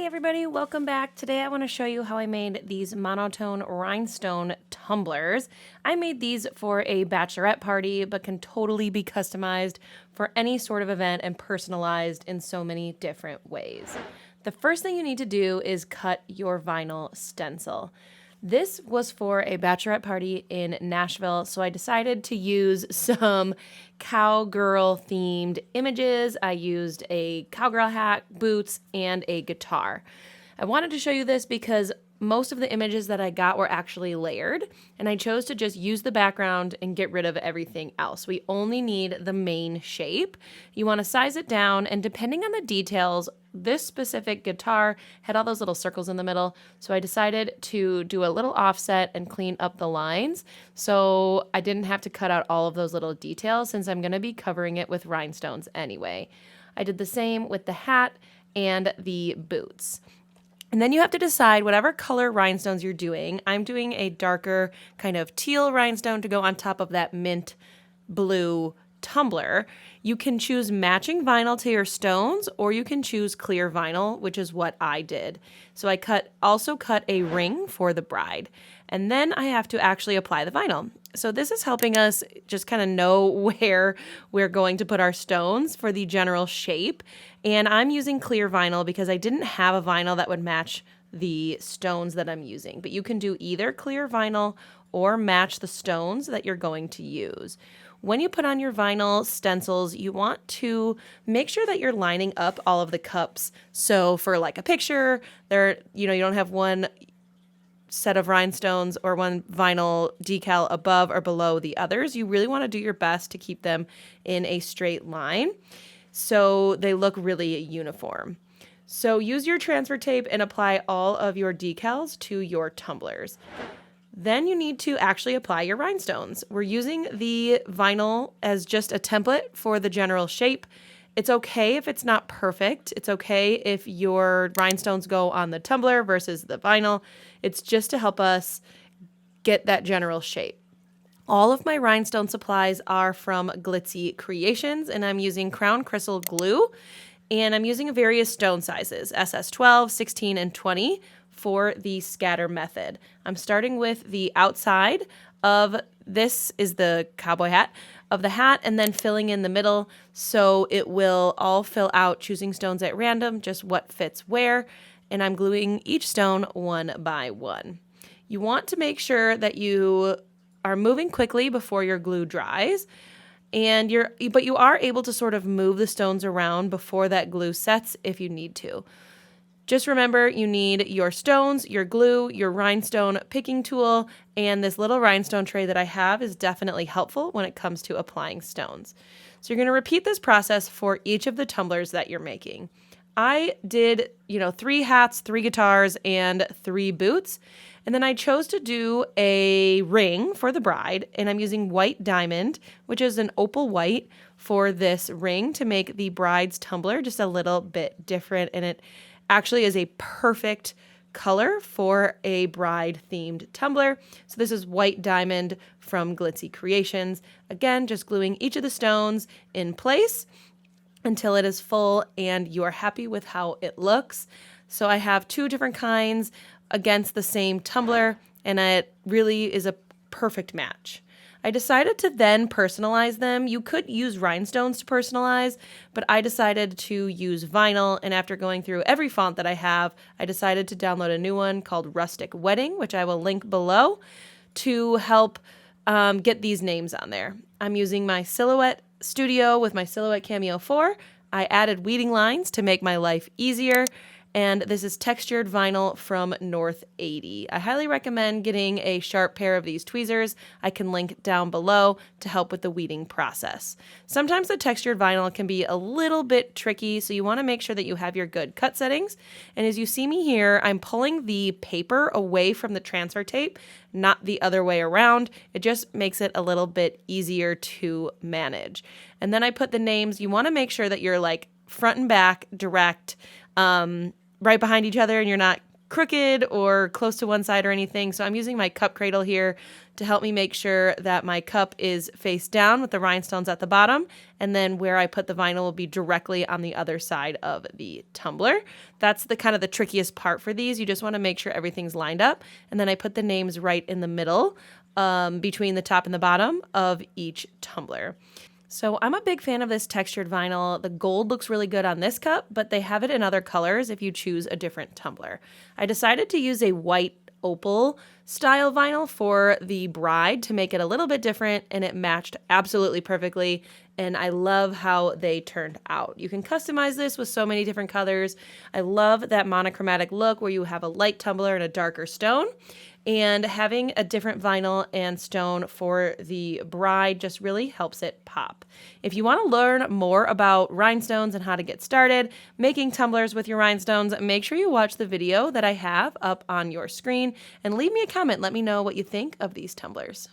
everybody, welcome back. Today I want to show you how I made these monotone rhinestone tumblers. I made these for a bachelorette party, but can totally be customized for any sort of event and personalized in so many different ways. The first thing you need to do is cut your vinyl stencil. This was for a bachelorette party in Nashville, so I decided to use some cowgirl themed images. I used a cowgirl hat, boots, and a guitar. I wanted to show you this because most of the images that I got were actually layered, and I chose to just use the background and get rid of everything else. We only need the main shape. You want to size it down, and depending on the details, this specific guitar had all those little circles in the middle, so I decided to do a little offset and clean up the lines so I didn't have to cut out all of those little details since I'm going to be covering it with rhinestones anyway. I did the same with the hat and the boots. And then you have to decide whatever color rhinestones you're doing. I'm doing a darker kind of teal rhinestone to go on top of that mint blue tumbler. You can choose matching vinyl to your stones, or you can choose clear vinyl, which is what I did. So I also cut a ring for the bride. And then I have to actually apply the vinyl. So this is helping us just kind of know where we're going to put our stones for the general shape. And I'm using clear vinyl because I didn't have a vinyl that would match the stones that I'm using. But you can do either clear vinyl or match the stones that you're going to use. When you put on your vinyl stencils, you want to make sure that you're lining up all of the cups. So for like a picture, you don't have one set of rhinestones or one vinyl decal above or below the others. You really want to do your best to keep them in a straight line so they look really uniform. So use your transfer tape and apply all of your decals to your tumblers. Then you need to actually apply your rhinestones. We're using the vinyl as just a template for the general shape. It's okay if it's not perfect. It's okay if your rhinestones go on the tumbler versus the vinyl. It's just to help us get that general shape. All of my rhinestone supplies are from Glitzy Kreations, and I'm using Crown Crystal glue, and I'm using various stone sizes, SS12, 16, and 20 for the scatter method. I'm starting with the outside of this is the cowboy hat of the hat, and then filling in the middle so it will all fill out, choosing stones at random, just what fits where, and I'm gluing each stone one by one. You want to make sure that you are moving quickly before your glue dries, but you are able to sort of move the stones around before that glue sets if you need to. Just remember, you need your stones, your glue, your rhinestone picking tool, and this little rhinestone tray that I have is definitely helpful when it comes to applying stones. So you're going to repeat this process for each of the tumblers that you're making. I did, 3 hats, 3 guitars, and 3 boots. And then I chose to do a ring for the bride, and I'm using white diamond, which is an opal white, for this ring to make the bride's tumbler just a little bit different, and it actually is a perfect color for a bride-themed tumbler. So this is white diamond from Glitzy Kreations. Again, just gluing each of the stones in place until it is full and you are happy with how it looks. So I have 2 different kinds against the same tumbler, and it really is a perfect match. I decided to then personalize them. You could use rhinestones to personalize, but I decided to use vinyl, and after going through every font that I have, I decided to download a new one called Rustic Wedding, which I will link below to help get these names on there. I'm using my Silhouette Studio with my Silhouette Cameo 4. I added weeding lines to make my life easier, and this is textured vinyl from North 80. I highly recommend getting a sharp pair of these tweezers. I can link down below to help with the weeding process. Sometimes the textured vinyl can be a little bit tricky, so you want to make sure that you have your good cut settings. And as you see me here, I'm pulling the paper away from the transfer tape, not the other way around. It just makes it a little bit easier to manage. And then I put the names. You want to make sure that you're like front and back direct, right behind each other, and you're not crooked or close to one side or anything. So I'm using my cup cradle here to help me make sure that my cup is face down with the rhinestones at the bottom, and then where I put the vinyl will be directly on the other side of the tumbler. That's the kind of the trickiest part for these. You just want to make sure everything's lined up, and then I put the names right in the middle between the top and the bottom of each tumbler. So I'm a big fan of this textured vinyl. The gold looks really good on this cup, but they have it in other colors if you choose a different tumbler. I decided to use a white opal style vinyl for the bride to make it a little bit different, and it matched absolutely perfectly, and I love how they turned out. You can customize this with so many different colors. I love that monochromatic look where you have a light tumbler and a darker stone. And having a different vinyl and stone for the bride just really helps it pop. If you want to learn more about rhinestones and how to get started making tumblers with your rhinestones, make sure you watch the video that I have up on your screen and leave me a comment. Let me know what you think of these tumblers.